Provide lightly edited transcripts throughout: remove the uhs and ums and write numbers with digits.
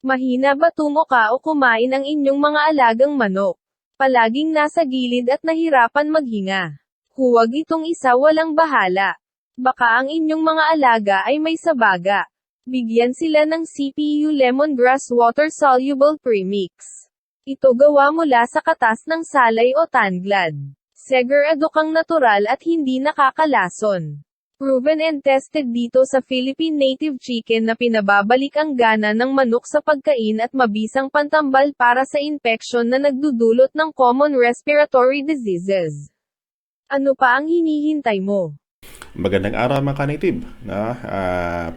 Mahina ba tumuka o kumain ang inyong mga alagang manok? Palaging nasa gilid at nahirapan maghinga. Huwag itong isa walang bahala. Baka ang inyong mga alaga ay may sabaga. Bigyan sila ng CPU Lemongrass Water Soluble Premix. Ito gawa mula sa katas ng salay o tanglad. Segurado kang natural at hindi nakakalason. Proven and tested dito sa Philippine Native Chicken na pinababalik ang gana ng manok sa pagkain at mabisang pantambal para sa infeksyon na nagdudulot ng common respiratory diseases. Ano pa ang hinihintay mo? Magandang araw mga ka-native.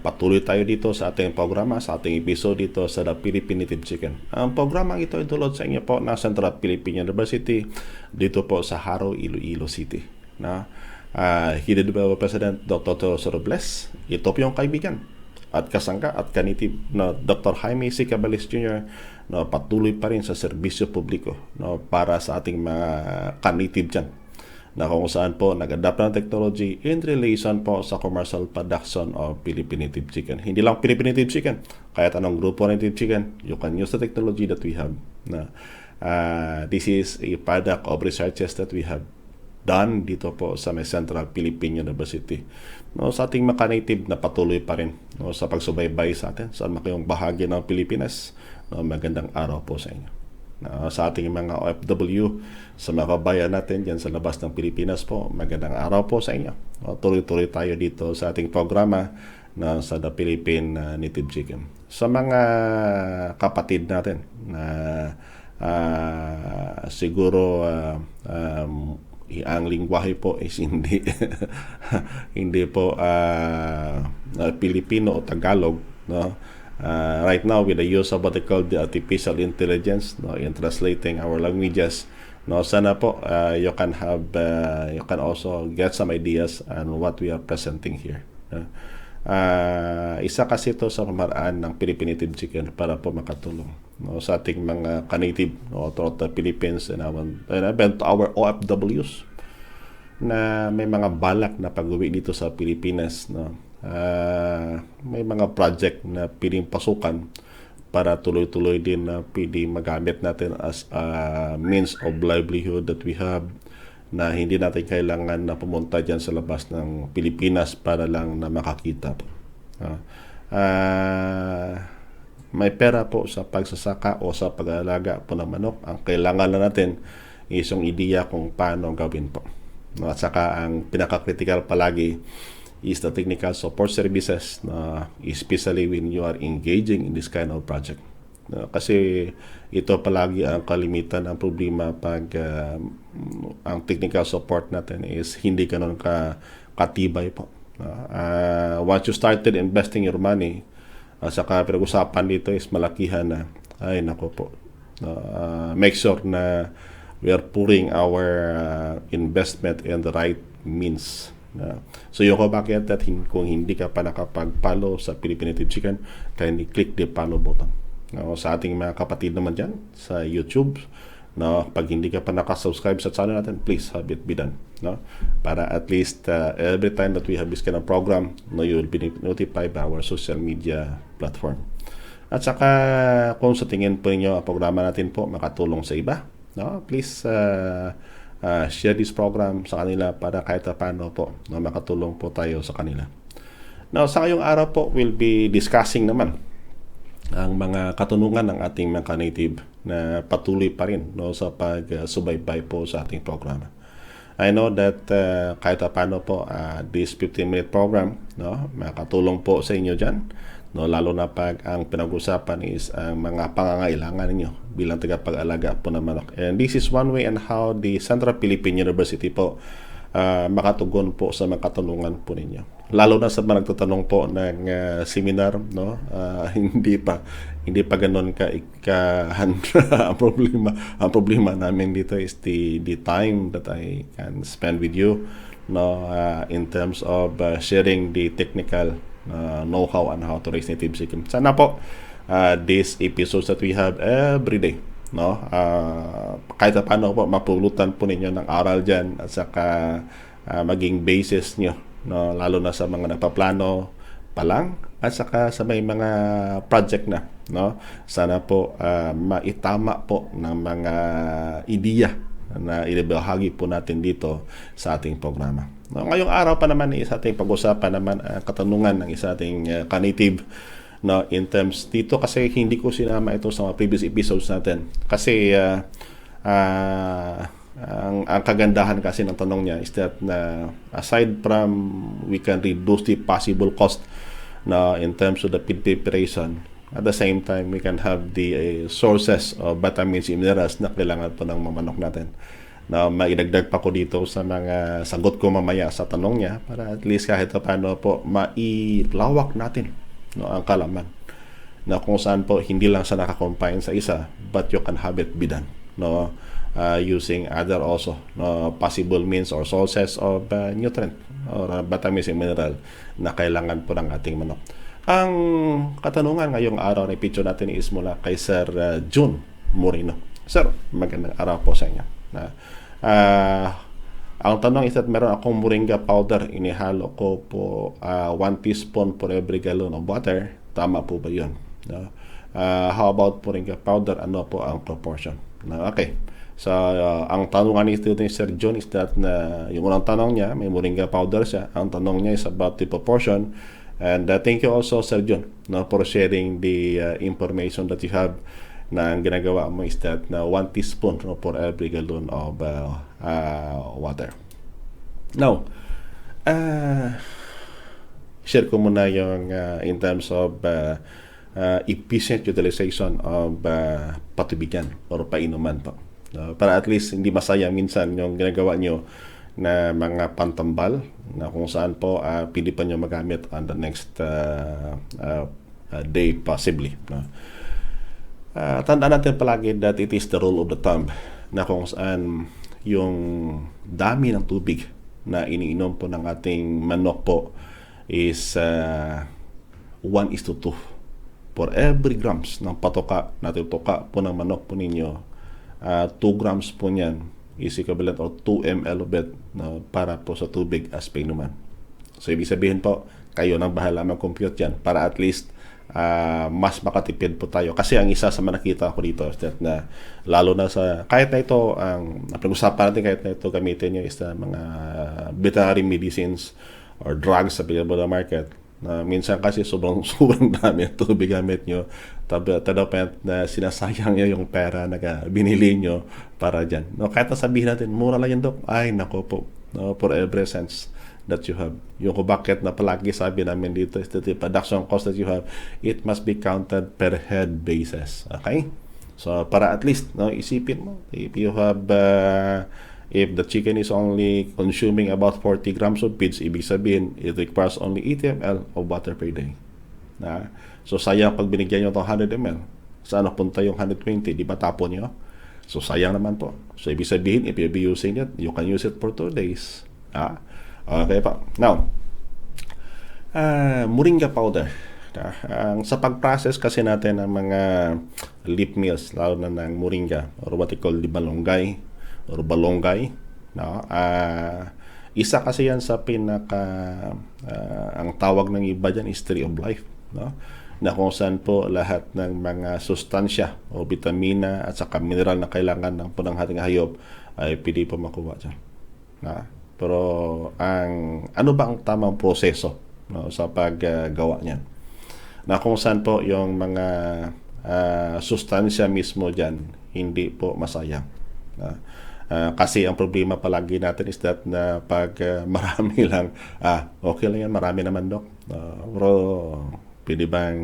Patuloy tayo dito sa ating programa, sa ating episode dito sa The Philippine Native Chicken. Ang programang ito ay dulot sa inyo po ng Central Philippine University dito po sa Haro, Iloilo City. Headed by President Dr. Teodoro Robles. Ito po yung kaibigan at kasangga at ka-native na Dr. Jaime C. Caballes Jr. Patuloy pa rin sa serbisyo publiko para sa ating mga ka-native dyan, na kung saan po nag-adapt ng technology in relation po sa commercial production of Philippine Native Chicken. Hindi lang Philippine Native Chicken, kahit anong grupo ng Native Chicken, you can use the technology that we have. This is a product of researches that we have done dito po sa may Central Philippine University. Sa ating mga native na patuloy pa rin sa pagsubaybay sa atin sa makayong bahagi ng Pilipinas. Magandang araw po sa inyo. Sa ating mga OFW, sa mga kabayan natin dyan sa labas ng Pilipinas po, magandang araw po sa inyo. Tuloy-tuloy tayo dito sa ating programa sa The Philippine Native Chicken. Sa mga kapatid natin na siguro ang lingwahe po is hindi hindi po Pilipino o Tagalog, right now with the use of what they call the artificial intelligence in translating our languages, sana po you can also get some ideas on what we are presenting here. Isa kasi ito sa pamaraan ng Philippine Native Chicken para po makatulong sa ating mga ka-native throughout the Philippines and even to our OFWs na may mga balak na pag-uwi dito sa Pilipinas. May mga project na piling pasukan para tuloy-tuloy din na pwede magamit natin as a means of livelihood that we have, na hindi natin kailangan na pumunta dyan sa labas ng Pilipinas para lang na makakita po. May pera po sa pagsasaka o sa pag-aalaga po ng manok. Ang kailangan na natin is yung ideya kung paano gawin po. At saka ang pinaka-critical palagi is the technical support services, especially when you are engaging in this kind of project. Kasi ito palagi ang kalimitan ng problema pag ang technical support natin is hindi ganun katibay po. Once you started investing your money, saka pinag-usapan dito is malakihan na, ay nako po, make sure na we are pouring our investment in the right means. So yung bakit that kung hindi ka pa nakapag-follow sa Philippine Native Chicken, kindly click the follow button. Sa ating mga kapatid naman dyan sa YouTube, pag hindi ka pa nakasubscribe sa channel natin, please have it be done. Para at least every time that we have this kind of program, you will be notified by our social media platform. At saka kung sa tingin po ninyo ang programa natin po makatulong sa iba, please share this program sa kanila para kahit paano po makatulong po tayo sa kanila. Now, sa ngayong araw po, we'll be discussing naman ang mga katanungan ng ating mga native na patuloy pa rin sa pagsubaybay po sa ating programa. I know that kahit paano po this 15-minute program makatulong po sa inyo dyan, lalo na pag ang pinag-usapan is ang mga pangangailangan ninyo bilang tagapag-alaga po ng manok. And this is one way and how the Central Philippine University po makatugon po sa mga katanungan po ninyo. Lalo na sa mga nagtatanong po ng seminar, hindi pa ganoon ka ang problema namin dito is the time that I can spend with you in terms of sharing the technical know-how on how to raise native chicken. Sana po these episodes that we have every day, kahit paano po mapulutan po ninyo ng aral dyan at saka maging basis nyo, lalo na sa mga nagpaplano pa lang at saka sa may mga project na, no? Sana po maitama po ng mga ideya na ibahagi po natin dito sa ating programa. No, ngayong araw pa naman is ating pag-usapan naman ang katanungan ng isa ating ka-native, no, in terms dito kasi hindi ko sinama ito sa mga previous episodes natin kasi ang kagandahan kasi ng tanong niya is that na aside from we can reduce the possible cost na in terms of the feed preparation, at the same time we can have the sources of vitamins and minerals na kailangan po ng mamanok natin. Na maidagdag pa ko dito sa mga sagot ko mamaya sa tanong niya para at least kahit paano po mailawak natin, no, ang kalaman na kung saan po hindi lang siya nakakompine sa isa but you can have it be done, no, using other also, no, possible means or sources of nutrient or vitamins and mineral na kailangan po ng ating manok. Ang katanungan ngayong araw na picture natin is mula kay Sir June Moreno. Sir, magandang araw po sa inyo. Ang tanong is that meron akong moringa powder, inihalo ko po 1 teaspoon for every gallon of water. Tama po ba yun? How about moringa powder? Ano po ang proportion? Okay. So, ang tanungan nito ni Sir John is that yung unang tanong niya, may moringa powder siya. Ang tanong niya is about the proportion. And thank you also, Sir John, no, for sharing the information that you have na ang ginagawa mo is that na 1 teaspoon, no, for every gallon of water. Now, share ko muna yung in terms of efficient utilization of patubigan or painuman po. Para at least hindi masayang minsan yung ginagawa nyo na mga pantambal na kung saan po pili pa nyo magamit on the next day possibly, no? Tandaan natin palagi that it is the rule of the thumb na kung saan yung dami ng tubig na iniinom po ng ating manok po is 1:2. For every grams ng patoka na tutuka po ng manok po ninyo, 2 grams po niyan is equivalent or 2 ml of it, no, para po sa tubig as painuman. So ibig sabihin po, kayo nang bahala mag-compute yan para at least mas makatipid po tayo. Kasi ang isa sa nakita ko dito is that na lalo na sa kahit na ito ang pag-usapan natin, kahit na ito gamitin nyo is na mga veterinary medicines or drugs available na market na minsan kasi sobrang dami tubig gamit nyo tadapent na sinasayang nyo yung pera na binili nyo para dyan, no, kahit na sabihin natin mura lang yan, Dok, ay nako po, no, for every cents that you have. Yung kung bakit na palagi sabi namin dito is that the production cost that you have, it must be counted per head basis. Okay? So, para at least, no, isipin mo, if you have, if the chicken is only consuming about 40 grams of feeds, ibig sabihin, it requires only 80 ml of water per day. So, sayang pag binigyan nyo itong 100 ml. Saan napunta yung 120? Di ba tapon nyo? So, sayang naman po. So, ibig sabihin, if you'll be using it, you can use it for 2 days. Okay pa. Now, moringa powder. Sa pag-process kasi natin ng mga leaf meals, lalo na ng moringa, or what we call di balonggay, or balonggay, no? Isa kasi yan sa ang tawag ng iba dyan is tree of life, no? Na kung saan po lahat ng mga sustansya o vitamina at saka mineral na kailangan ng punang ating hayop ay pwede po makuha dyan. Pero ano ba ang tamang proseso, no, sa paggawa niyan? Na kung saan po yung mga sustansya mismo dyan hindi po masayang. Kasi ang problema palagi natin is that na pag marami lang, okay lang yan, marami naman, Dok. Pero pwede bang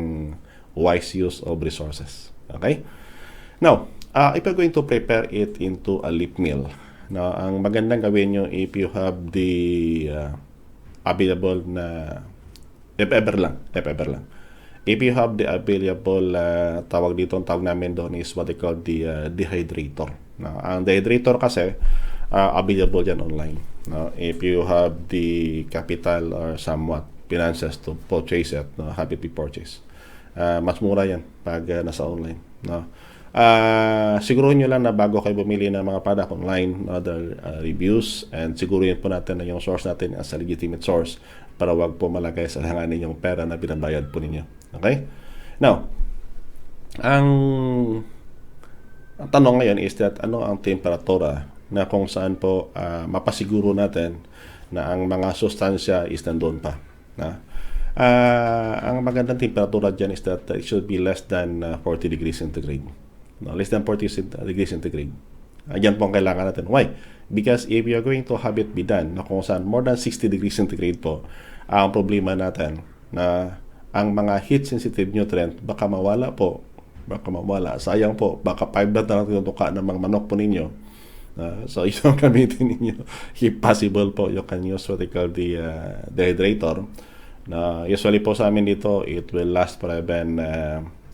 wise use of resources? Okay? Now, if you're going to prepare it into a leaf meal, no, ang magandang gawin nyo if you have the available na if ever lang if you have the available tawag dito, ang tawag namin doon is what they call the dehydrator. No, ang dehydrator kasi available yan online, no? If you have the capital or somewhat finances to purchase it, no, have it be purchased. Mas mura yan pag nasa online, no? Siguro nyo lang na bago kayo bumili ng mga product online, other reviews, and siguruhin po natin na yung source natin as a legitimate source para wag po malagay sa langanin yung pera na binabayad po ninyo. Okay? Now, ang tanong ngayon is that ano ang temperatura na kung saan po mapasiguro natin na ang mga sustansya is nandun pa. Na? Ang magandang temperatura dyan is that it should be less than 40 degrees centigrade. No, less than 40 degrees centigrade. Ayan po ang kailangan natin. Why? Because if you're going to have it be done na kung saan more than 60 degrees centigrade po, ang problema natin na ang mga heat-sensitive nutrient baka mawala po. Baka mawala. Sayang po. Baka 5 na lang tinutuka ng mga manok po ninyo. So, yung gamitin ninyo. If possible po, you can use what they call the dehydrator. Usually po sa amin dito, it will last for even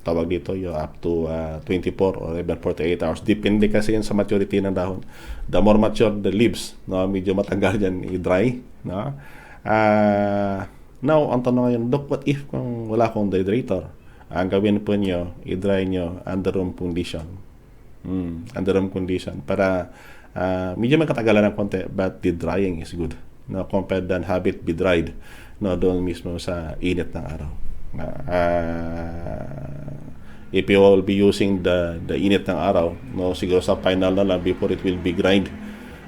tawag dito yung up to 24 or even 48 hours. Depende kasi yan sa maturity ng dahon. The more mature the leaves, no, medyo matanggal yan, i-dry. No? Now, ang tanong ngayon, Doc, what if kung wala akong dehydrator? Ang gawin po nyo, i-dry nyo under room condition. Under room condition. Para medyo magkatagalan ng konti, but the drying is good. No, compared than have it be dried, no, doon mismo sa init ng araw. If you will be using the init ng araw, no, siguro sa final na lang before it will be grind,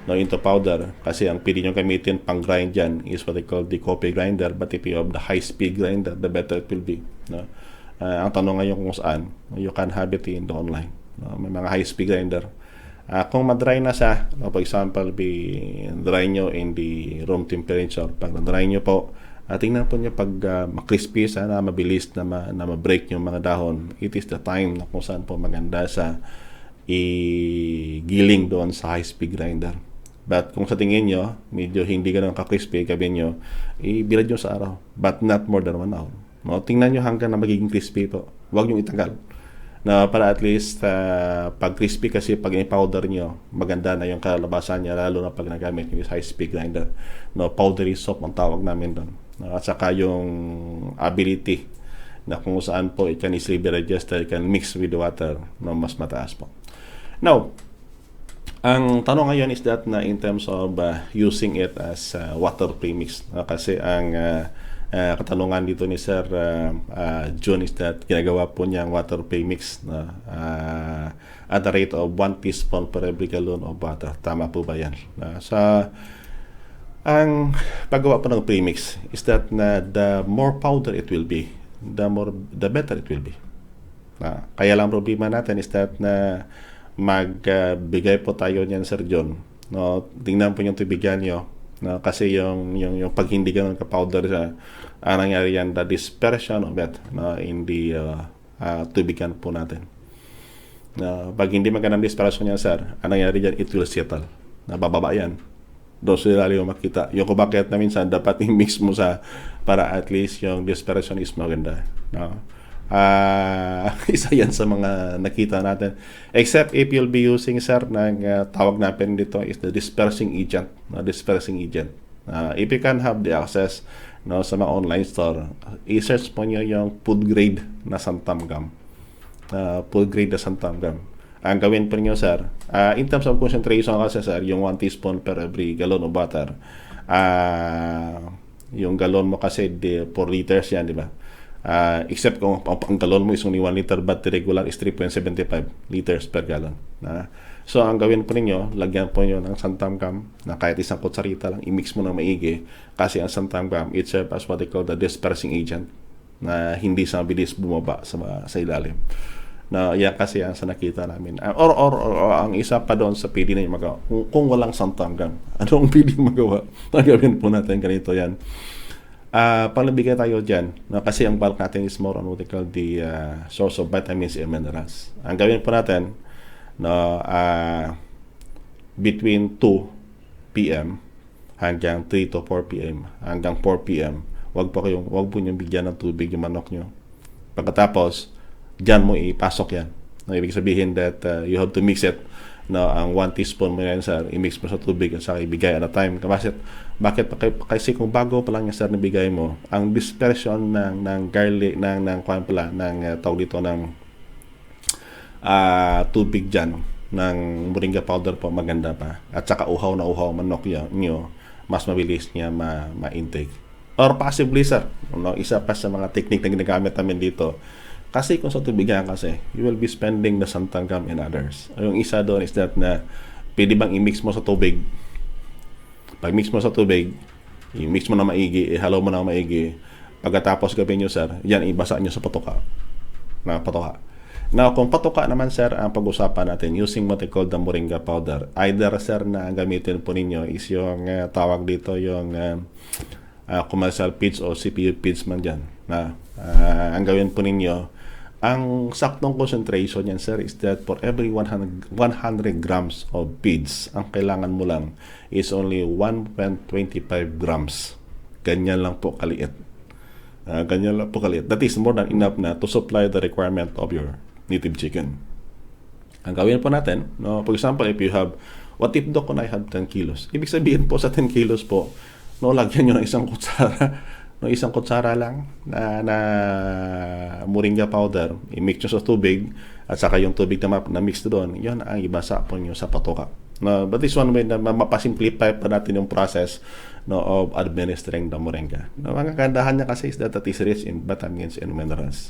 no, into powder, kasi ang pwede nyo gamitin pang grind dyan is what they call the coffee grinder, but if you have the high speed grinder, the better it will be. No? Ang tanong ngayon kung saan, you can have it in the online. No? May mga high speed grinder. Kung ma-dry na siya, no, for example, dry nyo in the room temperature, pag na-dry nyo po, tingnan po nyo pag makrispy sa na mabilis na ma-break yung mga dahon, it is the time na kung saan po maganda sa i-giling doon sa high-speed grinder. But kung sa tingin nyo, medyo hindi ganun ka-crispy, gabi nyo, ibilad nyo sa araw. But not more than 1 hour. No, tingnan nyo hanggang na magiging crispy po. Huwag nyo itagal. Na para at least pag crispy kasi pag i-powder nyo, maganda na yung kalabasan niya, lalo na pag nagamit yung high-speed grinder. No, powdery soap ang tawag namin doon. At saka yung ability na kung saan po it can easily be registered, it can mix with the water, no, mas mataas po. Now, ang tanong ngayon is that na in terms of using it as water premix, kasi ang katanungan dito ni Sir John is that ginagawa po niya ang water premix at the rate of 1 teaspoon per every gallon of water. Tama po ba yan? Ang paggawa po ng premix is that the more powder it will be, the better it will be. Kaya lang problema natin is that na magbigay po tayo niyan, Sir John. No, tingnan po yung tubigan nyo. No, kasi yung pag hindi ganun ka-powder siya, ang nangyari yan, the dispersion of it, no, in the tubigan po natin. No, pag hindi magandang dispersion niya, sir, ang nangyari dyan, it will settle. Nabababa yan. Doon sila yung makita. Yung kung bakit na minsan dapat i-mix mo sa para at least yung dispersion is maganda. No? Isa yan sa mga nakita natin. Except if you'll be using, sir, ng tawag natin dito is the dispersing agent. Dispersing agent. If you can have the access, no, sa mga online store, i-search po nyo yung food grade na santam gum. Food grade na santam gum. Ang gawin po nyo, sir, in terms of concentration kasi, sir, yung 1 teaspoon per every gallon of water, yung gallon mo kasi 4 liters yan, di ba? Except kung ang galon mo is only 1 liter, but the regular is 3.75 liters per gallon. So, ang gawin po ninyo, lagyan po nyo ng santam gum na kahit isang kutsarita lang, i-mix mo na maigi. Kasi ang santam gum, it serves as what they call the dispersing agent na hindi sa mabilis bumaba sa ilalim. Na yan kasi yan sa nakita namin. Or ang isa pa doon sa pwede na yung magawa. Kung walang santam gum, anong pwede magawa? Gawin po natin ganito yan. Panglabigay tayo dyan, no, kasi ang bulk natin is more on what they call the source of vitamins and minerals. Ang gawin po natin, no, between 2 p.m. hanggang 3 to 4 p.m. hanggang 4 p.m. Wag po nyo bigyan ng tubig yung manok nyo. Pagkatapos, dyan mo ipasok yan. No, ibig sabihin that you have to mix it. No, ang 1 teaspoon mo yan, sir, i-mix mo sa tubig at saka ibigay at a time. Bakit? Kasi kung bago pa lang yan, sir, nabigay mo, ang dispersion ng garlic, ng tawag dito, ng tubig dyan ng moringa powder po, maganda pa. At saka uhaw na uhaw manok nyo, mas mabilis niya ma-intake. Or possibly, sir, isa pa sa mga technique na ginagamit namin dito, kasi kung sa tubigan kasi, you will be spending the santan gum and others. Yung isa doon is that na pwede bang i-mix mo sa tubig. Pag mix mo sa tubig, i-mix mo na maigi, ihalo mo na maigi. Pagkatapos gawin nyo, sir, yan ibasa nyo sa patoka. Now, kung patoka naman, sir, ang pag-usapan natin using what they call the moringa powder. Either, sir, na gamitin po ninyo is yung tawag dito yung commercial feeds o CPU feeds man dyan. Ang gawin po ninyo, ang saktong concentration yan, sir, is that for every 100 grams of feeds, ang kailangan mo lang is only 1.25 grams. Ganyan lang po kaliit. That is more than enough na to supply the requirement of your native chicken. Ang gawin po natin, for example, if you have, what if Doc and I had 10 kilos? Ibig sabihin po sa 10 kilos po, lagyan nyo ng isang kutsara, isang kutsara lang na moringa powder, i-mix nyo sa tubig, at saka yung tubig na mix doon, yun ang ibasa po nyo sa patoka. But this one way na mapasimplify pa natin yung process of administering the moringa. Ang kagandahan niya kasi is that it is rich in vitamins and minerals.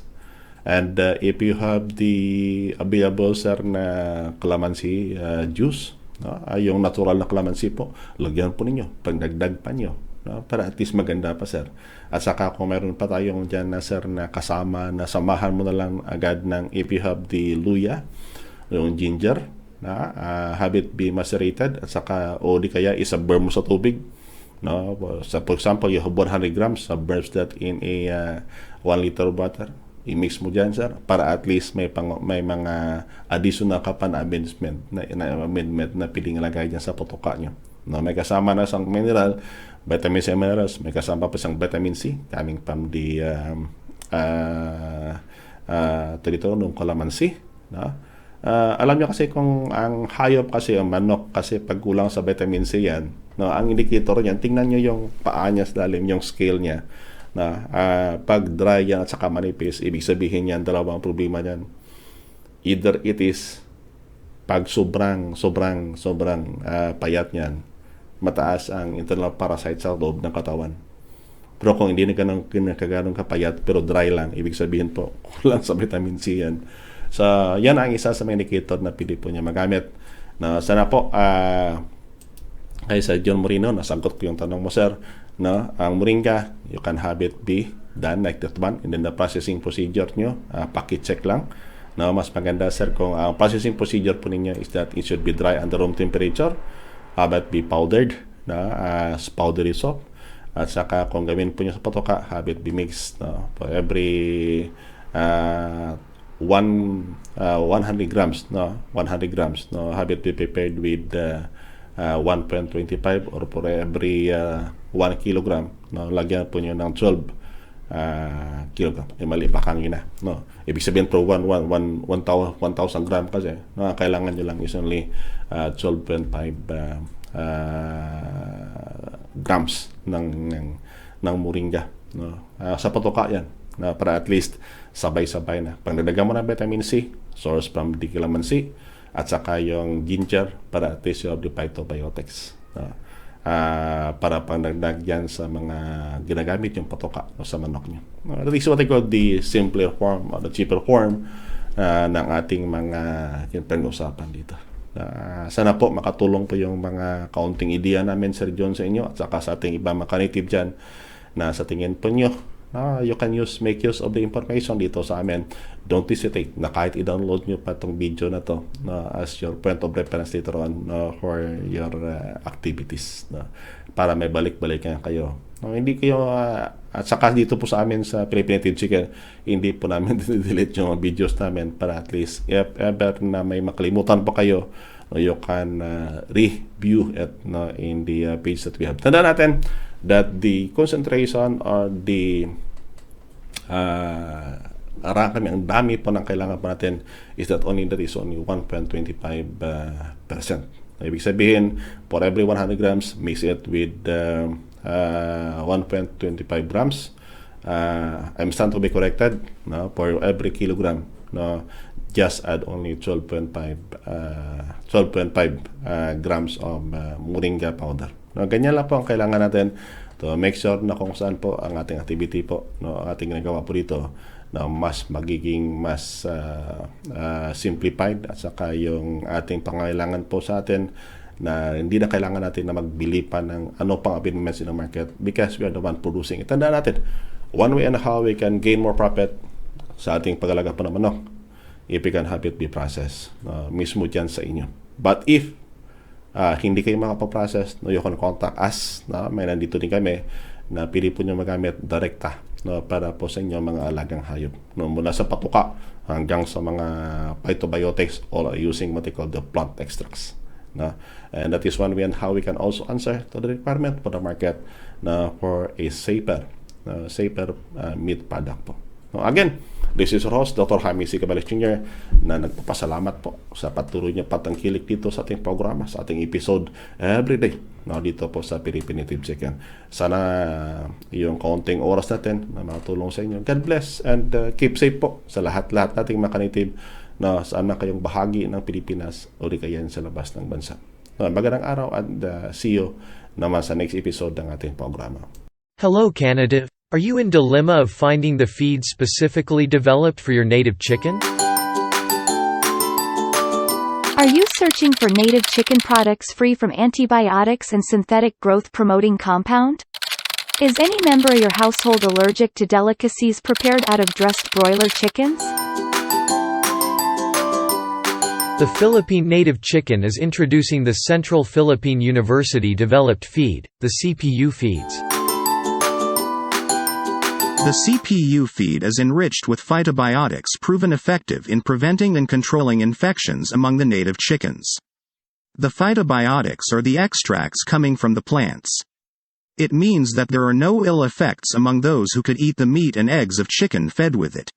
And if you have the available, sir, na calamansi juice, yung natural na calamansi po, lagyan po ninyo, pagdagdag pa nyo, para at least maganda pa, sir. At saka kung meron pa tayong dyan na, sir, na kasama, na samahan mo na lang agad ng, if you have the luya, yung ginger, have it be macerated, at saka o di kaya isa-burn mo sa tubig. So, for example, you have 100 grams, submerge that in a 1 liter of water. I-mix mo dyan, sir, para at least may mga additional ka pa na amendment na piling ilagay dyan sa patoka nyo. May kasama na isang mineral, vitamins and minerals, may kasama pa isang vitamin C coming from the nung calamansi. Alam nyo kasi kung ang hayop kasi, ang manok kasi pag kulang sa vitamin C yan, ang indicator niyan, tingnan nyo yung paa niya sa lalim, yung scale niya. Pag dry yan at saka manipis, ibig sabihin yan, dalawang problema yan. Either it is pag sobrang payat yan, mataas ang internal parasite sa loob ng katawan. Pero kung hindi na ganun kapayat pero dry lang, ibig sabihin po kulang sa vitamin C yan. So yan ang isa sa mga indicator na pili po niya magamit. Sana po kay Sir John Moreno, nasagot ko yung tanong mo, sir. Ang moringa, you can have it be done like that one, and then the processing procedure nyo, check lang. Mas maganda, sir, kung ang processing procedure po ninyo is that it should be dry under room temperature, have it be powdered as powdery soap, at saka kung gawin po nyo sa patoka, have it be mixed for every 100 grams, have it be prepared with 1.25 or for every 1 kilogram, lagyan po nyo ng 12 kilogram. Mali pa kanina. Ibig sabihin po 1,000 gram kasi kailangan nyo lang is only 12.5 grams ng moringa. Sa patoka yan. Para at least sabay-sabay na. Pag nagdagan mo ng vitamin C, source from the calamansi, at saka yung ginger para at least you have the phytobiotics. Para pangdagdag yan sa mga ginagamit yung patoka sa manok nyo. That is what I call the simpler form or the cheaper form ng ating mga pinag-usapan dito. Sana po makatulong po yung mga kaunting ideya namin, Sir John, sa inyo at saka sa ating ibang mga native dyan na sa tingin po nyo you can make use of the information dito sa amin. Don't hesitate na kahit i-download nyo pa itong video na to as your point of reference later on for your activities para may balik-balikan kayo. Hindi kayo at saka dito po sa amin sa Philippine Native Chicken, hindi po namin delete yung videos namin para at least if ever na may makalimutan pa kayo, you can review it in the page that we have. Tandaan natin that the concentration or the ang dami po ng kailangan po natin is that only 1.25%. Ibig sabihin, for every 100 grams, mix it with 1.25 grams. I'm stand to be corrected for every kilogram. just add only 12.5 grams of moringa powder. No, ganyan lang po ang kailangan natin to make sure na kung saan po ang ating activity po, no, ang ating ginagawa po dito, na mas magiging mas simplified, at saka yung ating pangailangan po sa atin na hindi na kailangan natin na magbili pa ng ano pang abinments in the market, because we are the one producing. Tandaan natin, one way and how we can gain more profit sa ating pag-alaga po ng manok, if we can have it be processed mismo dyan sa inyo. But if hindi kayo makapag-process, no, you can contact us. No? May nandito din kami na pili po nyo magamit direkta, no, para po sa inyo mga alagang hayop. No? Mula sa patuka hanggang sa mga phytobiotics, all using what they call the plant extracts. No? And that is one way and how we can also answer to the requirement for the market na for a safer meat product po. No? Again, this is your host, Dr. Jaime C. Cabales Jr., na nagpapasalamat po sa patuloy niya patangkilik dito sa ating programa, sa ating episode every day, no, dito po sa Philippine Native Chicken. Sana yung kaunting oras natin na makatulong sa inyo. God bless and keep safe po sa lahat-lahat nating mga native na saan na kayong bahagi ng Pilipinas o di kayan sa labas ng bansa. No, magandang araw and see you naman sa next episode ng ating programa. Hello Canada. Are you in dilemma of finding the feed specifically developed for your native chicken? Are you searching for native chicken products free from antibiotics and synthetic growth-promoting compound? Is any member of your household allergic to delicacies prepared out of dressed broiler chickens? The Philippine Native Chicken is introducing the Central Philippine University developed feed, the CPU feeds. The CPU feed is enriched with phytobiotics proven effective in preventing and controlling infections among the native chickens. The phytobiotics are the extracts coming from the plants. It means that there are no ill effects among those who could eat the meat and eggs of chicken fed with it.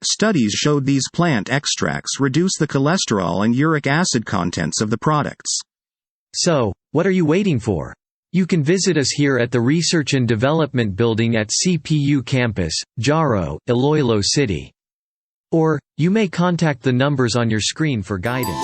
Studies showed these plant extracts reduce the cholesterol and uric acid contents of the products. So, what are you waiting for? You can visit us here at the Research and Development Building at CPU Campus, Jaro, Iloilo City. Or, you may contact the numbers on your screen for guidance.